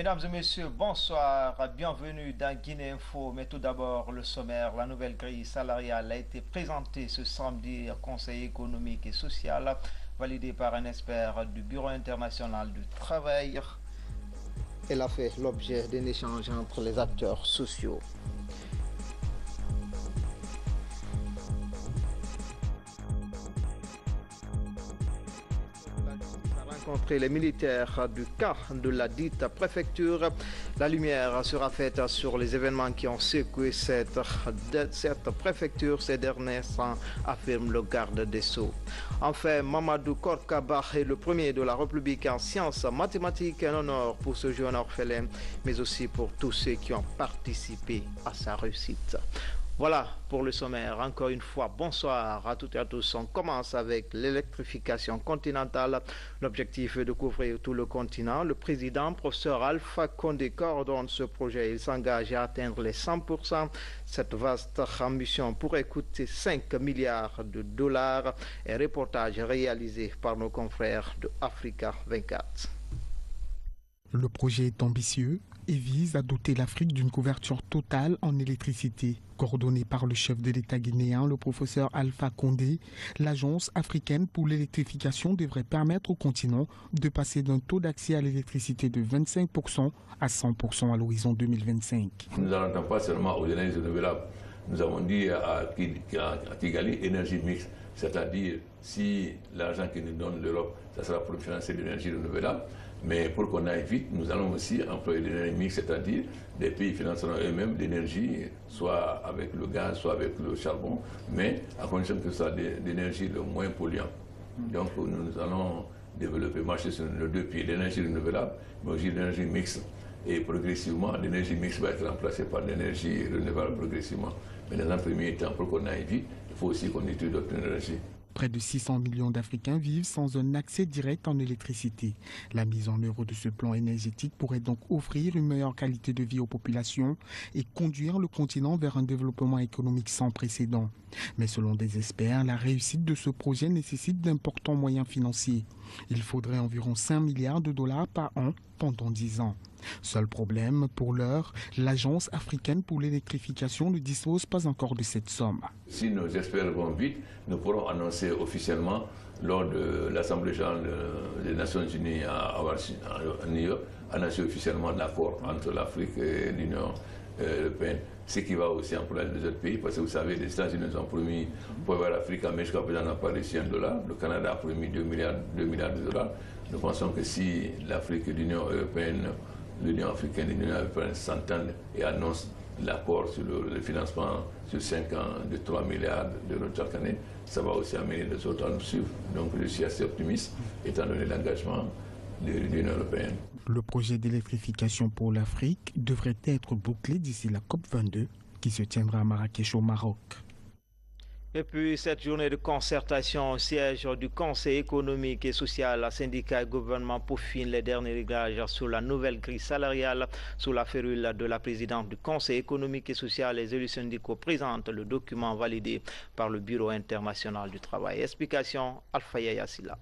Mesdames et messieurs, bonsoir, bienvenue dans Guinée Info. Mais tout d'abord, le sommaire, la nouvelle grille salariale a été présentée ce samedi au Conseil économique et social, validée par un expert du Bureau international du travail. Elle a fait l'objet d'un échange entre les acteurs sociaux. Rencontrer les militaires du cas de la dite préfecture. La lumière sera faite sur les événements qui ont secoué cette préfecture ces derniers temps, affirme le garde des Sceaux. Enfin, Mamadou Korkaba est le premier de la République en sciences mathématiques, un honneur pour ce jeune orphelin, mais aussi pour tous ceux qui ont participé à sa réussite. Voilà pour le sommaire. Encore une fois, bonsoir à toutes et à tous. On commence avec l'électrification continentale. L'objectif est de couvrir tout le continent. Le président, professeur Alpha Condé, coordonne ce projet. Il s'engage à atteindre les 100%. Cette vaste ambition pourrait coûter 5 milliards de dollars. Un reportage réalisé par nos confrères de Africa 24. Le projet est ambitieux et vise à doter l'Afrique d'une couverture totale en électricité. Coordonné par le chef de l'État guinéen, le professeur Alpha Condé, l'Agence africaine pour l'électrification devrait permettre au continent de passer d'un taux d'accès à l'électricité de 25% à 100% à l'horizon 2025. Nous n'allons pas seulement aux énergies renouvelables. Nous avons dit à Kigali, énergie mixte, c'est-à-dire si l'argent que nous donne l'Europe, ça sera pour financer l'énergie renouvelable. Mais pour qu'on aille vite, nous allons aussi employer l'énergie mixte, c'est-à-dire des pays financeront eux-mêmes l'énergie, soit avec le gaz, soit avec le charbon, mais à condition que ce soit d'énergie le moins polluant. Donc nous allons développer, marcher sur nos deux pieds, l'énergie renouvelable, mais aussi l'énergie mixte. Et progressivement, l'énergie mixte va être remplacée par l'énergie renouvelable progressivement. Mais dans un premier temps, pour qu'on aille vite, il faut aussi qu'on utilise d'autres énergies. Près de 600 millions d'Africains vivent sans un accès direct en électricité. La mise en œuvre de ce plan énergétique pourrait donc offrir une meilleure qualité de vie aux populations et conduire le continent vers un développement économique sans précédent. Mais selon des experts, la réussite de ce projet nécessite d'importants moyens financiers. Il faudrait environ 5 milliards de dollars par an pendant 10 ans. Seul problème, pour l'heure, l'Agence africaine pour l'électrification ne dispose pas encore de cette somme. Si nos experts vont vite, nous pourrons annoncer officiellement lors de l'Assemblée générale des Nations Unies à New York, annoncer officiellement l'accord entre l'Afrique et l'Union européenne, ce qui va aussi employer les autres pays, parce que vous savez, les États-Unis nous ont promis pour voir l'Afrique, mais jusqu'à présent n'a pas reçu $1. Le Canada a promis 2 milliards de dollars. Nous pensons que si l'Afrique et l'Union européenne, l'Union africaine et l'Union européenne s'entendent et annoncent l'accord sur le financement sur 5 ans de 3 milliards d'euros chaque année, ça va aussi amener les autres à nous suivre. Donc je suis assez optimiste étant donné l'engagement de l'Union européenne. Le projet d'électrification pour l'Afrique devrait être bouclé d'ici la COP22 qui se tiendra à Marrakech au Maroc. Et puis, cette journée de concertation au siège du Conseil économique et social, syndicats et gouvernement peaufinent les derniers réglages sur la nouvelle grille salariale. Sous la férule de la présidente du Conseil économique et social, les élus syndicaux présentent le document validé par le Bureau international du travail. Explication, Alpha Yassila.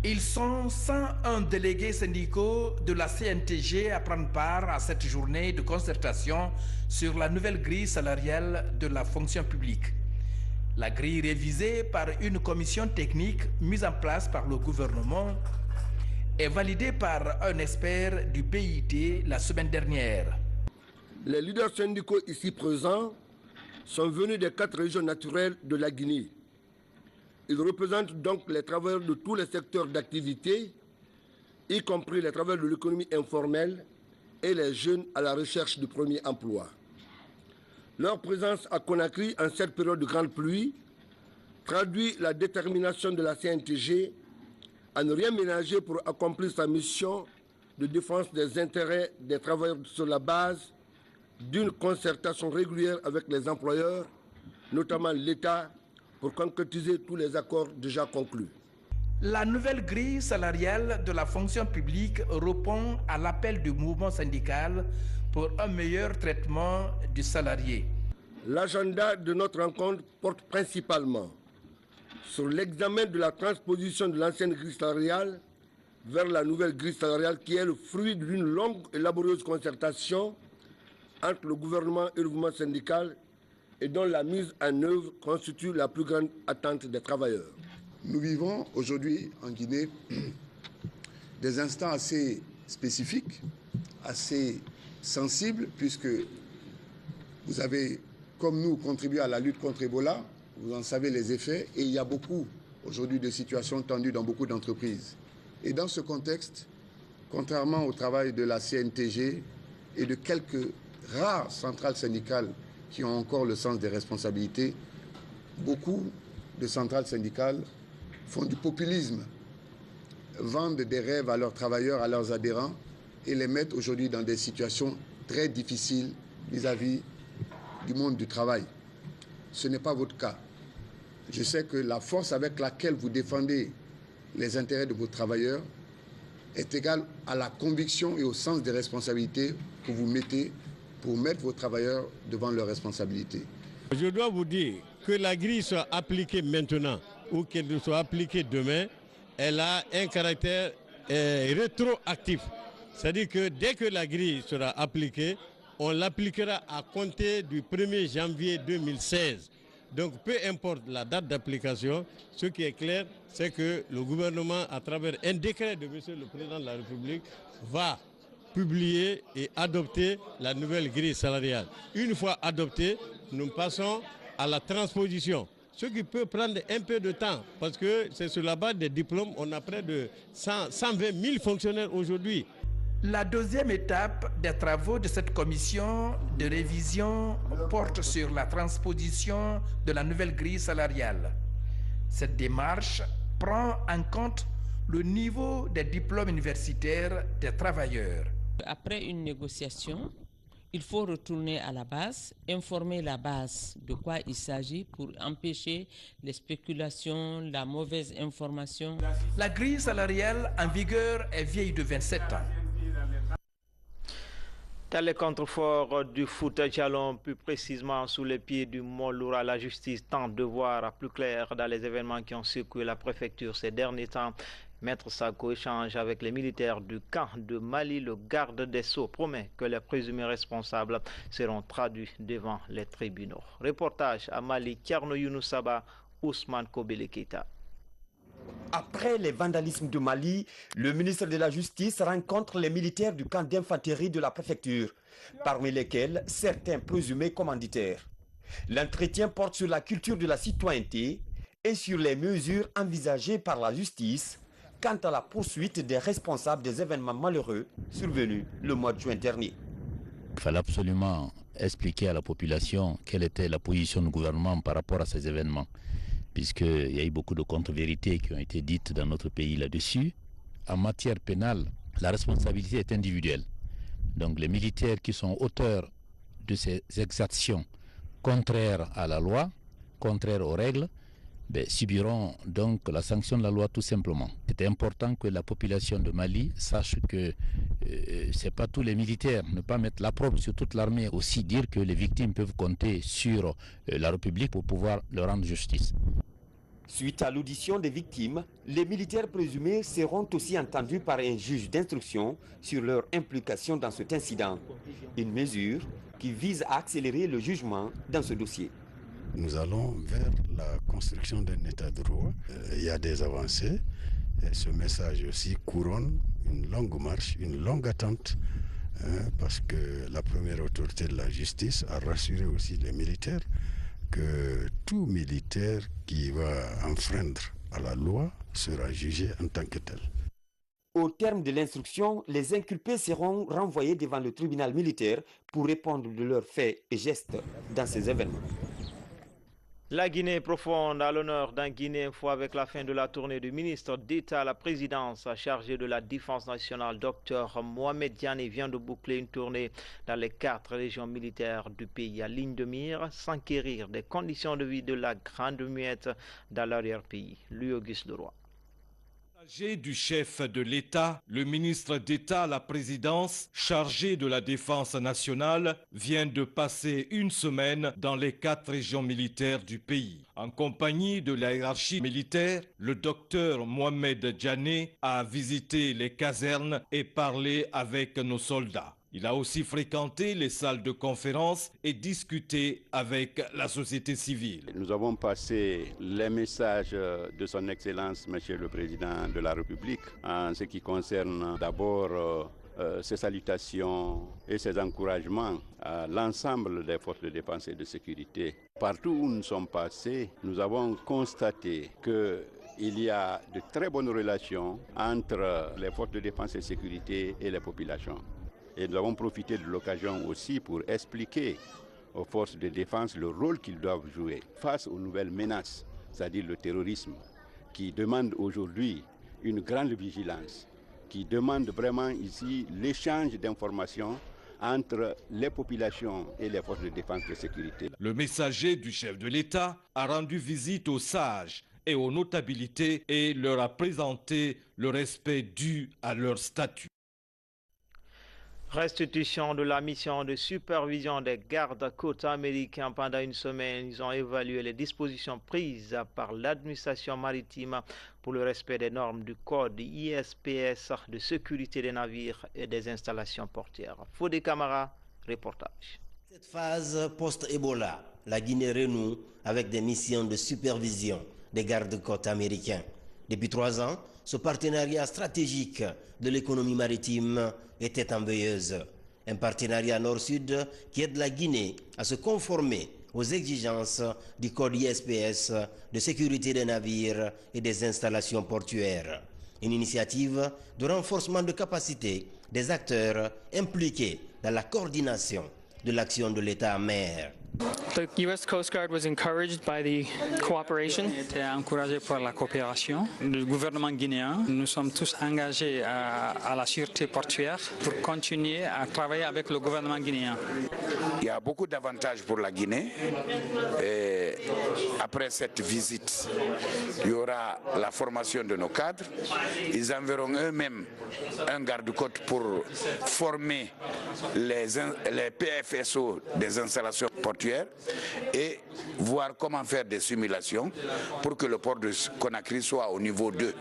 Ils sont 101 délégués syndicaux de la CNTG à prendre part à cette journée de concertation sur la nouvelle grille salariale de la fonction publique. La grille révisée par une commission technique mise en place par le gouvernement est validée par un expert du BIT la semaine dernière. Les leaders syndicaux ici présents sont venus des 4 régions naturelles de la Guinée. Ils représentent donc les travailleurs de tous les secteurs d'activité, y compris les travailleurs de l'économie informelle et les jeunes à la recherche du premier emploi. Leur présence à Conakry en cette période de grande pluie traduit la détermination de la CNTG à ne rien ménager pour accomplir sa mission de défense des intérêts des travailleurs sur la base d'une concertation régulière avec les employeurs, notamment l'État, pour concrétiser tous les accords déjà conclus. La nouvelle grille salariale de la fonction publique répond à l'appel du mouvement syndical pour un meilleur traitement du salarié. L'agenda de notre rencontre porte principalement sur l'examen de la transposition de l'ancienne grille salariale vers la nouvelle grille salariale qui est le fruit d'une longue et laborieuse concertation entre le gouvernement et le mouvement syndical et dont la mise en œuvre constitue la plus grande attente des travailleurs. Nous vivons aujourd'hui en Guinée des instants assez spécifiques, assez sensibles, puisque vous avez, comme nous, contribué à la lutte contre Ebola, vous en savez les effets, et il y a beaucoup aujourd'hui de situations tendues dans beaucoup d'entreprises. Et dans ce contexte, contrairement au travail de la CNTG et de quelques rares centrales syndicales qui ont encore le sens des responsabilités, beaucoup de centrales syndicales font du populisme, vendent des rêves à leurs travailleurs, à leurs adhérents et les mettent aujourd'hui dans des situations très difficiles vis-à-vis du monde du travail. Ce n'est pas votre cas. Je sais que la force avec laquelle vous défendez les intérêts de vos travailleurs est égale à la conviction et au sens des responsabilités que vous mettez pour mettre vos travailleurs devant leurs responsabilités. Je dois vous dire que la grille soit appliquée maintenant ou qu'elle soit appliquée demain, elle a un caractère rétroactif. C'est-à-dire que dès que la grille sera appliquée, on l'appliquera à compter du 1er janvier 2016. Donc peu importe la date d'application, ce qui est clair, c'est que le gouvernement, à travers un décret de M. le Président de la République, va publier et adopter la nouvelle grille salariale. Une fois adoptée, nous passons à la transposition. Ce qui peut prendre un peu de temps, parce que c'est sur la base des diplômes, on a près de 120 000 fonctionnaires aujourd'hui. La deuxième étape des travaux de cette commission de révision porte sur la transposition de la nouvelle grille salariale. Cette démarche prend en compte le niveau des diplômes universitaires des travailleurs. Après une négociation, il faut retourner à la base, informer la base de quoi il s'agit pour empêcher les spéculations, la mauvaise information. La grille salariale en vigueur est vieille de 27 ans. Dans les contreforts du foot, Jalon, plus précisément sous les pieds du Moloura, la justice tente de voir plus clair dans les événements qui ont secoué la préfecture ces derniers temps. Maître Sako échange avec les militaires du camp de Mali. Le garde des Sceaux promet que les présumés responsables seront traduits devant les tribunaux. Reportage à Mali, Tierno Younoussaba, Ousmane Kobele Keita. Après les vandalismes de Mali, le ministre de la Justice rencontre les militaires du camp d'infanterie de la préfecture, parmi lesquels certains présumés commanditaires. L'entretien porte sur la culture de la citoyenneté et sur les mesures envisagées par la justice quant à la poursuite des responsables des événements malheureux survenus le mois de juin dernier. Il fallait absolument expliquer à la population quelle était la position du gouvernement par rapport à ces événements, puisqu'il y a eu beaucoup de contre-vérités qui ont été dites dans notre pays là-dessus. En matière pénale, la responsabilité est individuelle. Donc les militaires qui sont auteurs de ces exactions contraires à la loi, contraires aux règles, subiront donc la sanction de la loi tout simplement. C'est important que la population de Mali sache que ce n'est pas tous les militaires, ne pas mettre la probe sur toute l'armée, aussi dire que les victimes peuvent compter sur la République pour pouvoir leur rendre justice. Suite à l'audition des victimes, les militaires présumés seront aussi entendus par un juge d'instruction sur leur implication dans cet incident. Une mesure qui vise à accélérer le jugement dans ce dossier. Nous allons vers la construction d'un état de droit. Il y a des avancées. Et ce message aussi couronne une longue marche, une longue attente, parce que la première autorité de la justice a rassuré aussi les militaires que tout militaire qui va enfreindre à la loi sera jugé en tant que tel. Au terme de l'instruction, les inculpés seront renvoyés devant le tribunal militaire pour répondre de leurs faits et gestes dans ces événements. La Guinée profonde à l'honneur d'un Guinéen Info avec la fin de la tournée du ministre d'État à la présidence chargé de la défense nationale, Dr Mohamed Diané, vient de boucler une tournée dans les 4 régions militaires du pays à ligne de mire, s'enquérir des conditions de vie de la Grande Muette dans l'arrière-pays. Lui, Auguste Leroy. La Du chef de l'État, le ministre d'État à la présidence, chargé de la défense nationale, vient de passer une semaine dans les 4 régions militaires du pays. En compagnie de la hiérarchie militaire, le docteur Mohamed Djané a visité les casernes et parlé avec nos soldats. Il a aussi fréquenté les salles de conférence et discuté avec la société civile. Nous avons passé les messages de son Excellence, Monsieur le Président de la République, en ce qui concerne d'abord ses salutations et ses encouragements à l'ensemble des forces de défense et de sécurité. Partout où nous sommes passés, nous avons constaté qu'il y a de très bonnes relations entre les forces de défense et de sécurité et les populations. Et nous avons profité de l'occasion aussi pour expliquer aux forces de défense le rôle qu'ils doivent jouer face aux nouvelles menaces, c'est-à-dire le terrorisme, qui demande aujourd'hui une grande vigilance, qui demande vraiment ici l'échange d'informations entre les populations et les forces de défense et de sécurité. Le messager du chef de l'État a rendu visite aux sages et aux notabilités et leur a présenté le respect dû à leur statut. Restitution de la mission de supervision des gardes-côtes américains. Pendant une semaine, ils ont évalué les dispositions prises par l'administration maritime pour le respect des normes du code ISPS de sécurité des navires et des installations portuaires. Fodé Camara, reportage. Cette phase post-Ebola, la Guinée renoue avec des missions de supervision des gardes-côtes américains. Depuis 3 ans, ce partenariat stratégique de l'économie maritime était en veilleuse. Un partenariat nord-sud qui aide la Guinée à se conformer aux exigences du code ISPS de sécurité des navires et des installations portuaires. Une initiative de renforcement de capacité des acteurs impliqués dans la coordination de l'action de l'État en mer. The U.S. Coast Guard was encouraged by the cooperation. On était encouragé par la coopération. Le gouvernement guinéen, nous sommes tous engagés à la sûreté portuaire pour continuer à travailler avec le gouvernement guinéen. Il y a beaucoup d'avantages pour la Guinée. Et après cette visite, il y aura la formation de nos cadres. Ils enverront eux-mêmes un garde-côte pour former les PFSO des installations portuaires et voir comment faire des simulations pour que le port de Conakry soit au niveau 2.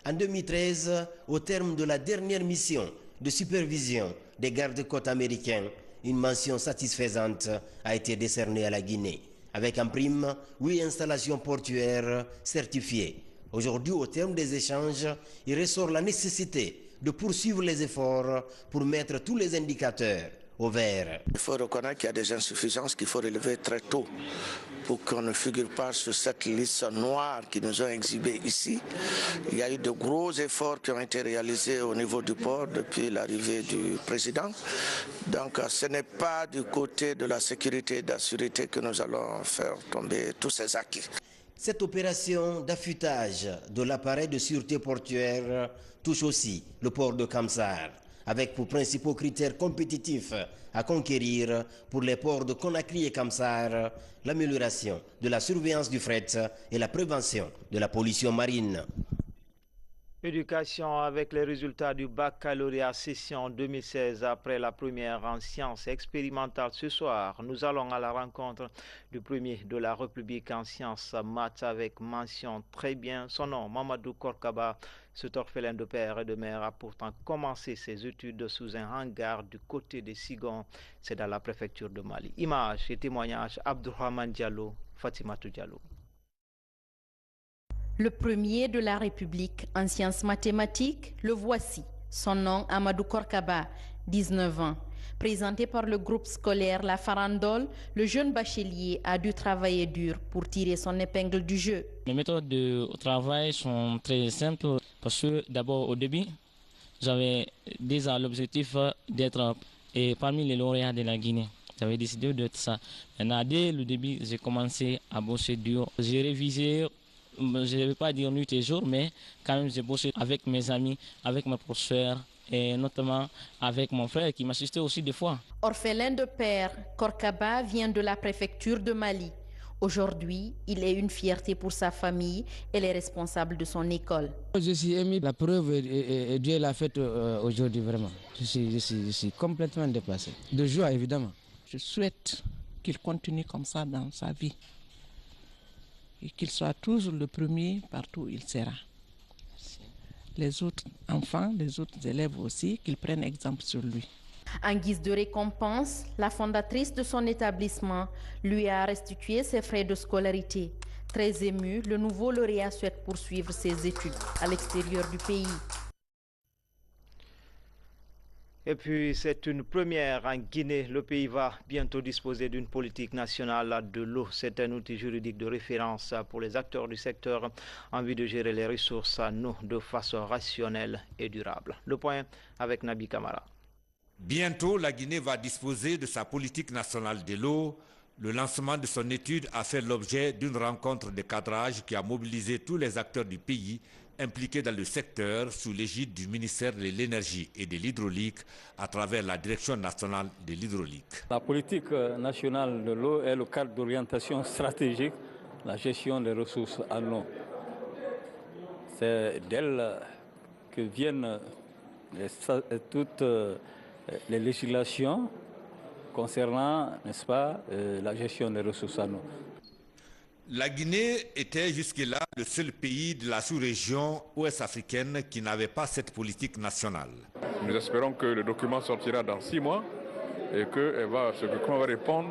En 2013, au terme de la dernière mission de supervision des gardes-côtes américains, une mention satisfaisante a été décernée à la Guinée, avec en prime 8 installations portuaires certifiées. Aujourd'hui, au terme des échanges, il ressort la nécessité de poursuivre les efforts pour mettre tous les indicateurs au vert. Il faut reconnaître qu'il y a des insuffisances qu'il faut relever très tôt pour qu'on ne figure pas sur cette liste noire qui nous ont exhibé ici. Il y a eu de gros efforts qui ont été réalisés au niveau du port depuis l'arrivée du président. Donc ce n'est pas du côté de la sécurité et de la sûreté que nous allons faire tomber tous ces acquis. Cette opération d'affûtage de l'appareil de sûreté portuaire touche aussi le port de Kamsar, avec pour principaux critères compétitifs à conquérir pour les ports de Conakry et Kamsar, l'amélioration de la surveillance du fret et la prévention de la pollution marine. Éducation avec les résultats du baccalauréat session 2016 après la première en sciences expérimentales. Ce soir, nous allons à la rencontre du premier de la République en sciences maths avec mention très bien. Son nom, Mamadou Korkaba. Cet orphelin de père et de mère a pourtant commencé ses études sous un hangar du côté des Sigons. C'est dans la préfecture de Mali. Images et témoignages, Abdourahmane Diallo, Fatimatou Diallo. Le premier de la République en sciences mathématiques, le voici. Son nom, Amadou Korkaba, 19 ans. Présenté par le groupe scolaire La Farandole, le jeune bachelier a dû travailler dur pour tirer son épingle du jeu. Les méthodes de travail sont très simples parce que d'abord au début, j'avais déjà l'objectif d'être parmi les lauréats de la Guinée. J'avais décidé d'être ça. Maintenant, dès le début, j'ai commencé à bosser dur. J'ai révisé. Je ne vais pas dire nuit et jour, mais quand même j'ai bossé avec mes amis, avec mes professeurs et notamment avec mon frère qui m'assistait aussi des fois. Orphelin de père, Korkaba vient de la préfecture de Mali. Aujourd'hui, il est une fierté pour sa famille et les responsables de son école. Je suis ému, la preuve et Dieu l'a faite aujourd'hui vraiment. Je suis complètement déplacé. De joie évidemment. Je souhaite qu'il continue comme ça dans sa vie et qu'il soit toujours le premier partout où il sera. Les autres enfants, les autres élèves aussi, qu'ils prennent exemple sur lui. En guise de récompense, la fondatrice de son établissement lui a restitué ses frais de scolarité. Très ému, le nouveau lauréat souhaite poursuivre ses études à l'extérieur du pays. Et puis, c'est une première en Guinée. Le pays va bientôt disposer d'une politique nationale de l'eau. C'est un outil juridique de référence pour les acteurs du secteur en vue de gérer les ressources en eau de façon rationnelle et durable. Le point avec Nabi Kamara. Bientôt, la Guinée va disposer de sa politique nationale de l'eau. Le lancement de son étude a fait l'objet d'une rencontre de cadrage qui a mobilisé tous les acteurs du pays impliqués dans le secteur sous l'égide du ministère de l'Énergie et de l'Hydraulique à travers la Direction nationale de l'Hydraulique. La politique nationale de l'eau est le cadre d'orientation stratégique, la gestion des ressources en eau. C'est d'elle que viennent toutes les législations concernant, n'est-ce pas, la gestion des ressources en eau. La Guinée était jusque-là le seul pays de la sous-région ouest africaine qui n'avait pas cette politique nationale. Nous espérons que le document sortira dans 6 mois et que ce document va répondre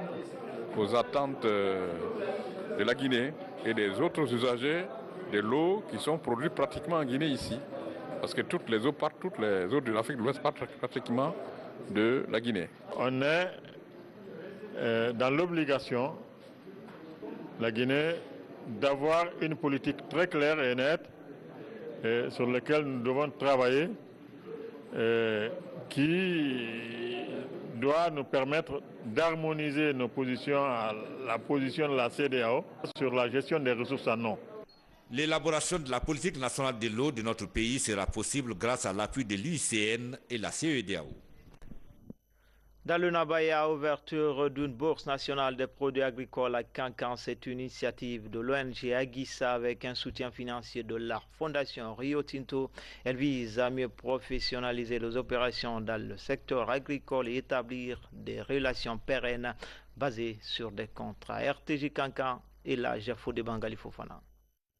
aux attentes de la Guinée et des autres usagers de l'eau qui sont produits pratiquement en Guinée ici. Parce que toutes les eaux de l'Afrique de l'Ouest partent pratiquement de la Guinée. On est dans l'obligation, la Guinée, d'avoir une politique très claire et nette sur laquelle nous devons travailler, qui doit nous permettre d'harmoniser nos positions à la position de la CEDEAO sur la gestion des ressources en eau. L'élaboration de la politique nationale de l'eau de notre pays sera possible grâce à l'appui de l'UICN et la CEDEAO. Dans le Nabaya, ouverture d'une bourse nationale des produits agricoles à Kankan, c'est une initiative de l'ONG Aguissa avec un soutien financier de la Fondation Rio Tinto. Elle vise à mieux professionnaliser les opérations dans le secteur agricole et établir des relations pérennes basées sur des contrats. RTJ Kankan et la Jafo de Bangali Fofana.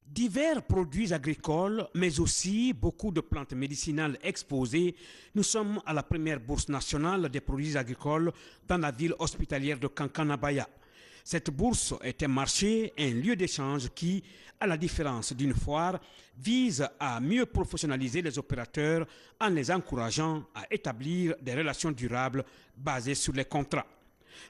Divers produits agricoles, mais aussi beaucoup de plantes médicinales exposées. Nous sommes à la première bourse nationale des produits agricoles dans la ville hospitalière de Kankan-Nabaya. Cette bourse est un marché, un lieu d'échange qui, à la différence d'une foire, vise à mieux professionnaliser les opérateurs en les encourageant à établir des relations durables basées sur les contrats.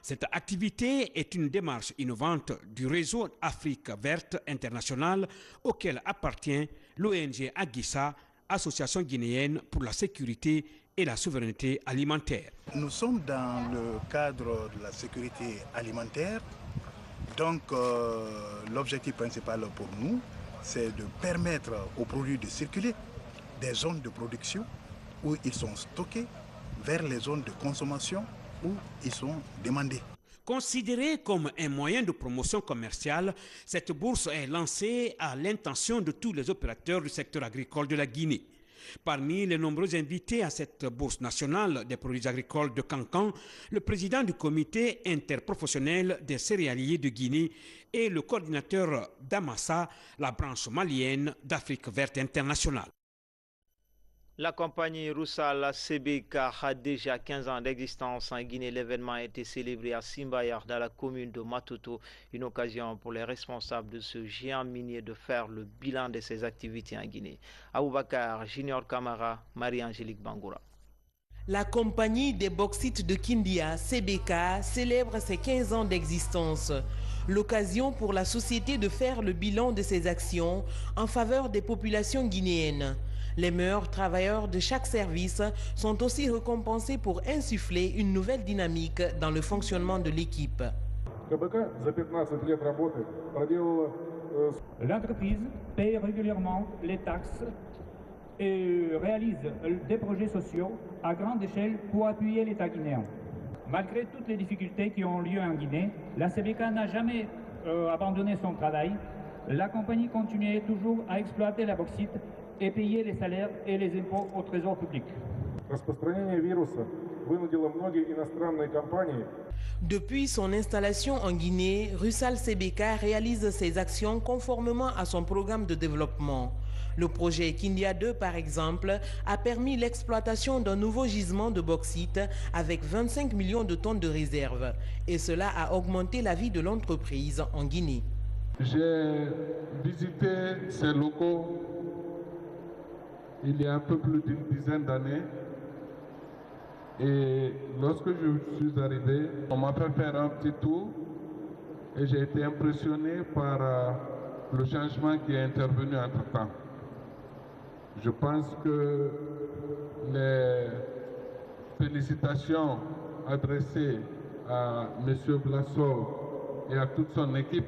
Cette activité est une démarche innovante du réseau Afrique verte international auquel appartient l'ONG Aguissa, Association guinéenne pour la sécurité et la souveraineté alimentaire. Nous sommes dans le cadre de la sécurité alimentaire, donc l'objectif principal pour nous, c'est de permettre aux produits de circuler des zones de production où ils sont stockés vers les zones de consommation où ils sont demandés. Considérée comme un moyen de promotion commerciale, cette bourse est lancée à l'intention de tous les opérateurs du secteur agricole de la Guinée. Parmi les nombreux invités à cette bourse nationale des produits agricoles de Kankan, le président du comité interprofessionnel des céréaliers de Guinée et le coordinateur d'Amassa, la branche malienne d'Afrique verte internationale. La compagnie Roussal CBK a déjà 15 ans d'existence en Guinée. L'événement a été célébré à Simbayar, dans la commune de Matoto. Une occasion pour les responsables de ce géant minier de faire le bilan de ses activités en Guinée. Aboubakar, Junior Kamara, Marie-Angélique Bangoura. La compagnie des bauxites de Kindia, CBK, célèbre ses 15 ans d'existence. L'occasion pour la société de faire le bilan de ses actions en faveur des populations guinéennes. Les meilleurs travailleurs de chaque service sont aussi récompensés pour insuffler une nouvelle dynamique dans le fonctionnement de l'équipe. L'entreprise paye régulièrement les taxes et réalise des projets sociaux à grande échelle pour appuyer l'État guinéen. Malgré toutes les difficultés qui ont lieu en Guinée, la CBK n'a jamais abandonné son travail, la compagnie continuait toujours à exploiter la bauxite et payer les salaires et les impôts au trésor public. Depuis son installation en Guinée, Rusal Sebeka réalise ses actions conformément à son programme de développement. Le projet Kindia 2, par exemple, a permis l'exploitation d'un nouveau gisement de bauxite avec 25 millions de tonnes de réserves. Et cela a augmenté la vie de l'entreprise en Guinée. J'ai visité ces locaux il y a un peu plus d'une dizaine d'années. Et lorsque je suis arrivé, on m'a fait faire un petit tour et j'ai été impressionné par le changement qui est intervenu entre-temps. Je pense que les félicitations adressées à M. Blassor et à toute son équipe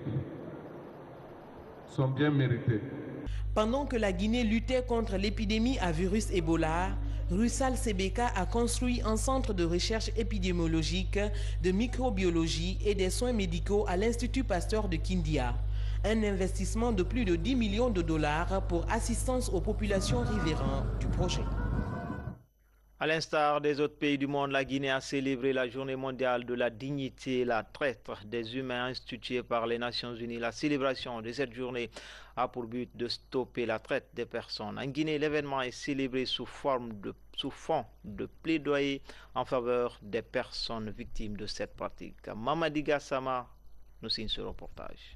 sont bien méritées. Pendant que la Guinée luttait contre l'épidémie à virus Ebola, Rusal Sebeka a construit un centre de recherche épidémiologique, de microbiologie et des soins médicaux à l'Institut Pasteur de Kindia. Un investissement de plus de 10 millions de dollars pour assistance aux populations riveraines du projet. À l'instar des autres pays du monde, la Guinée a célébré la Journée mondiale de la dignité et la traite des humains instituée par les Nations Unies. La célébration de cette journée a pour but de stopper la traite des personnes. En Guinée, l'événement est célébré sous fond de plaidoyer en faveur des personnes victimes de cette pratique. Mamadi Gassama nous signe ce reportage.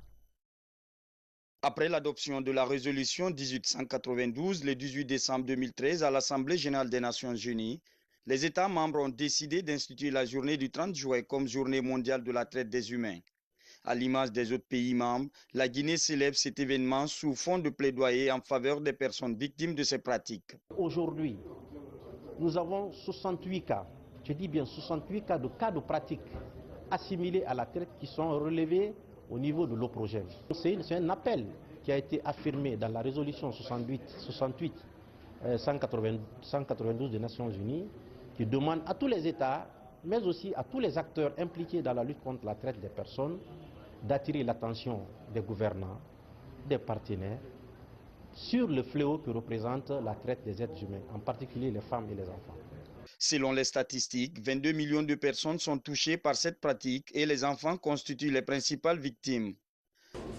Après l'adoption de la résolution 1892 le 18 décembre 2013 à l'Assemblée générale des Nations unies, les États membres ont décidé d'instituer la journée du 30 juin comme journée mondiale de la traite des humains. À l'image des autres pays membres, la Guinée célèbre cet événement sous fond de plaidoyer en faveur des personnes victimes de ces pratiques. Aujourd'hui, nous avons 68 cas, je dis bien 68 cas de pratiques assimilés à la traite qui sont relevés au niveau de l'OPROGEV. C'est un appel qui a été affirmé dans la résolution 192 des Nations Unies qui demande à tous les États, mais aussi à tous les acteurs impliqués dans la lutte contre la traite des personnes, d'attirer l'attention des gouvernants, des partenaires, sur le fléau que représente la traite des êtres humains, en particulier les femmes et les enfants. Selon les statistiques, 22 millions de personnes sont touchées par cette pratique et les enfants constituent les principales victimes.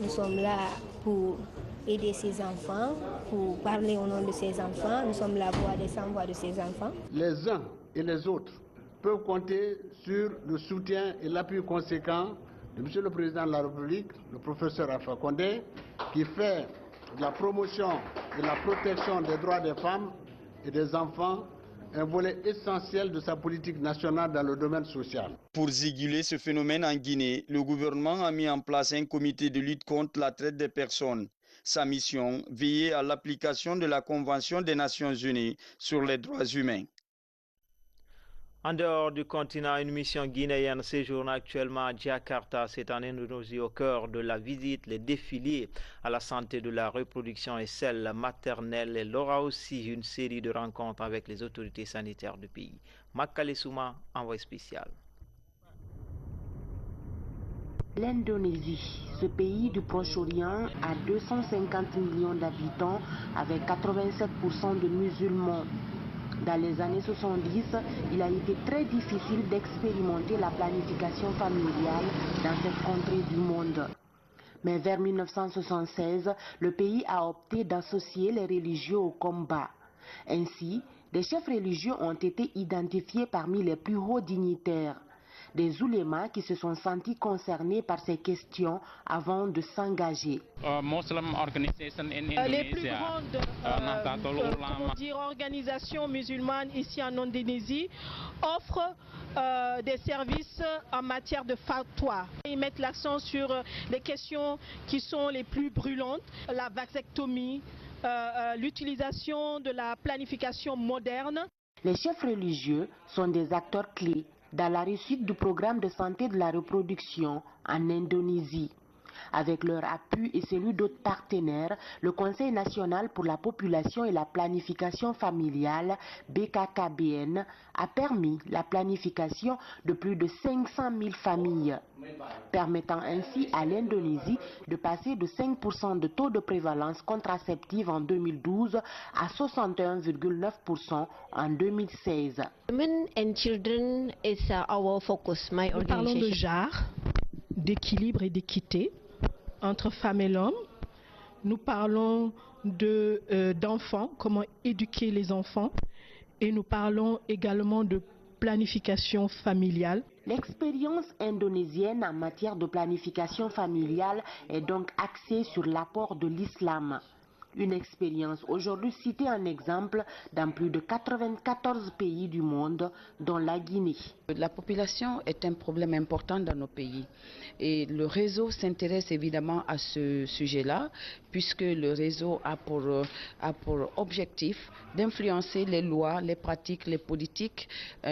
Nous sommes là pour aider ces enfants, pour parler au nom de ces enfants. Nous sommes la voix des sans-voix de ces enfants. Les uns et les autres peuvent compter sur le soutien et l'appui conséquent de M. le Président de la République, le professeur Alpha Condé, qui fait de la promotion et de la protection des droits des femmes et des enfants un volet essentiel de sa politique nationale dans le domaine social. Pour réguler ce phénomène en Guinée, le gouvernement a mis en place un comité de lutte contre la traite des personnes. Sa mission, veiller à l'application de la Convention des Nations Unies sur les droits humains. En dehors du continent, une mission guinéenne séjourne actuellement à Jakarta. C'est en Indonésie au cœur de la visite. Les défilés à la santé de la reproduction et celle maternelle. Elle aura aussi une série de rencontres avec les autorités sanitaires du pays. Makale Souma, envoyé spécial. L'Indonésie, ce pays du Proche-Orient, a 250 millions d'habitants avec 87% de musulmans. Dans les années 70, il a été très difficile d'expérimenter la planification familiale dans cette contrée du monde. Mais vers 1976, le pays a opté d'associer les religieux au combat. Ainsi, des chefs religieux ont été identifiés parmi les plus hauts dignitaires. Des oulémas qui se sont sentis concernés par ces questions avant de s'engager. Les plus grandes organisations musulmanes ici en Indonésie offrent des services en matière de fatwa. Ils mettent l'accent sur les questions qui sont les plus brûlantes, la vasectomie, l'utilisation de la planification moderne. Les chefs religieux sont des acteurs clés dans la réussite du programme de santé de la reproduction en Indonésie. Avec leur appui et celui d'autres partenaires, le Conseil national pour la population et la planification familiale, BKKBN, a permis la planification de plus de 500 000 familles, permettant ainsi à l'Indonésie de passer de 5% de taux de prévalence contraceptive en 2012 à 61,9% en 2016. Women and children is our focus. Nous parlons de genre, d'équilibre et d'équité entre femmes et l'homme. Nous parlons d'enfants, comment éduquer les enfants, et nous parlons également de planification familiale. L'expérience indonésienne en matière de planification familiale est donc axée sur l'apport de l'islam. Une expérience aujourd'hui citée en exemple dans plus de 94 pays du monde, dont la Guinée. La population est un problème important dans nos pays et le réseau s'intéresse évidemment à ce sujet-là puisque le réseau a pour objectif d'influencer les lois, les pratiques, les politiques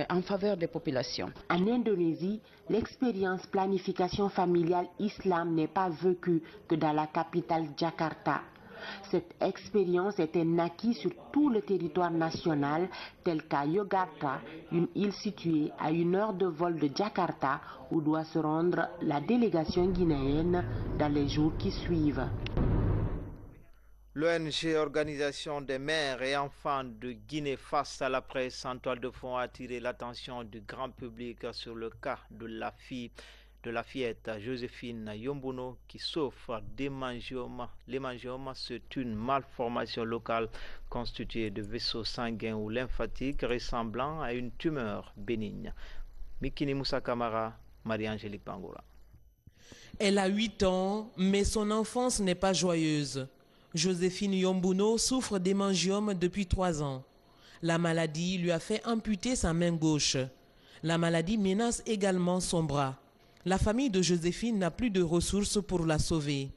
en faveur des populations. En Indonésie, l'expérience planification familiale islam n'est pas vécue que dans la capitale Jakarta. Cette expérience est un acquis sur tout le territoire national, tel qu'à Yogyakarta, une île située à 1 heure de vol de Jakarta, où doit se rendre la délégation guinéenne dans les jours qui suivent. L'ONG Organisation des mères et enfants de Guinée face à la presse en toile de fond a attiré l'attention du grand public sur le cas de la fillette Joséphine Yombuno qui souffre d'hémangiome. L'hémangiome, c'est une malformation locale constituée de vaisseaux sanguins ou lymphatiques ressemblant à une tumeur bénigne. Mikini Moussa Kamara, Marie-Angélique Bangoura. Elle a 8 ans, mais son enfance n'est pas joyeuse. Joséphine Yombuno souffre d'hémangiome depuis 3 ans. La maladie lui a fait amputer sa main gauche. La maladie menace également son bras. La famille de Joséphine n'a plus de ressources pour la sauver.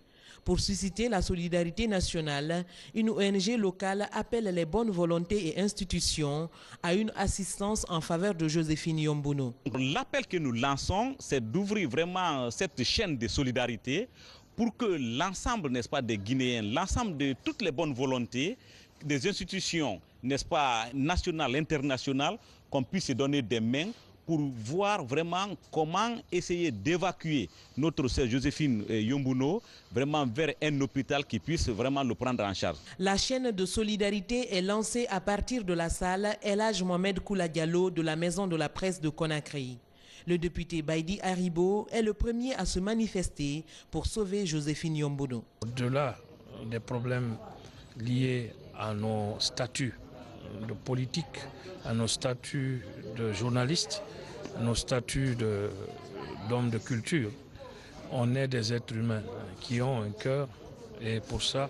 Pour susciter la solidarité nationale, une ONG locale appelle les bonnes volontés et institutions à une assistance en faveur de Joséphine Yombuno. L'appel que nous lançons, c'est d'ouvrir vraiment cette chaîne de solidarité pour que l'ensemble, n'est-ce pas, des Guinéens, l'ensemble de toutes les bonnes volontés, des institutions, n'est-ce pas, nationales, internationales, qu'on puisse se donner des mains pour voir vraiment comment essayer d'évacuer notre sœur Joséphine Yombuno vraiment vers un hôpital qui puisse vraiment le prendre en charge. La chaîne de solidarité est lancée à partir de la salle El Hadj Mohamed Koula Diallo de la Maison de la Presse de Conakry. Le député Baïdi Haribo est le premier à se manifester pour sauver Joséphine Yombuno. Au-delà des problèmes liés à nos statuts de politique, à nos statuts de journalistes, à nos statuts d'hommes de culture, on est des êtres humains qui ont un cœur et pour ça,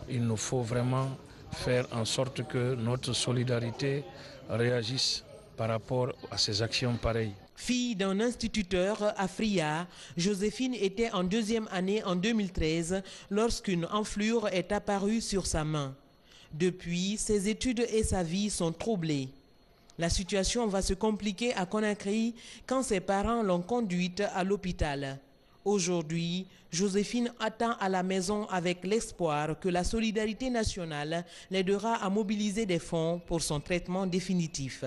il nous faut vraiment faire en sorte que notre solidarité réagisse par rapport à ces actions pareilles. Fille d'un instituteur à Fria, Joséphine était en 2e année en 2013 lorsqu'une enflure est apparue sur sa main. Depuis, ses études et sa vie sont troublées. La situation va se compliquer à Conakry quand ses parents l'ont conduite à l'hôpital. Aujourd'hui, Joséphine attend à la maison avec l'espoir que la solidarité nationale l'aidera à mobiliser des fonds pour son traitement définitif.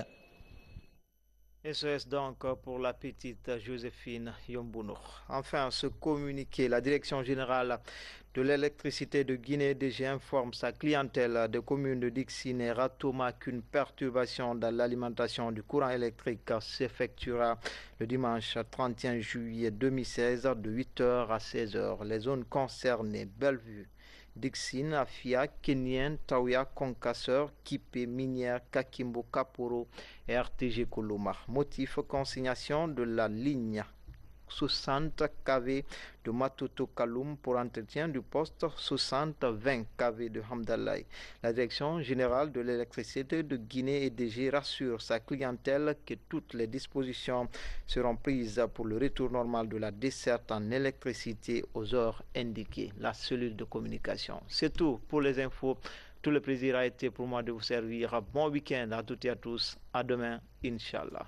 SOS donc pour la petite Joséphine Yombuno. Enfin, ce communiqué, la Direction générale de l'électricité de Guinée DG informe sa clientèle des communes de Dixine et Ratoma qu'une perturbation dans l'alimentation du courant électrique s'effectuera le dimanche 31 juillet 2016 de 8h à 16h. Les zones concernées: Bellevue, Dixine, Afia, Kenyan, Tawia, Concasseur, Kipé, Minière, Kakimbo, Kaporo et RTG Koloma. Motif: consignation de la ligne 60 kV de Matoto Kaloum pour entretien du poste 60-20 kV de Hamdallah. La Direction générale de l'électricité de Guinée EDG rassure sa clientèle que toutes les dispositions seront prises pour le retour normal de la desserte en électricité aux heures indiquées. La cellule de communication. C'est tout pour les infos. Tout le plaisir a été pour moi de vous servir. Bon week-end à toutes et à tous. À demain, Inch'Allah.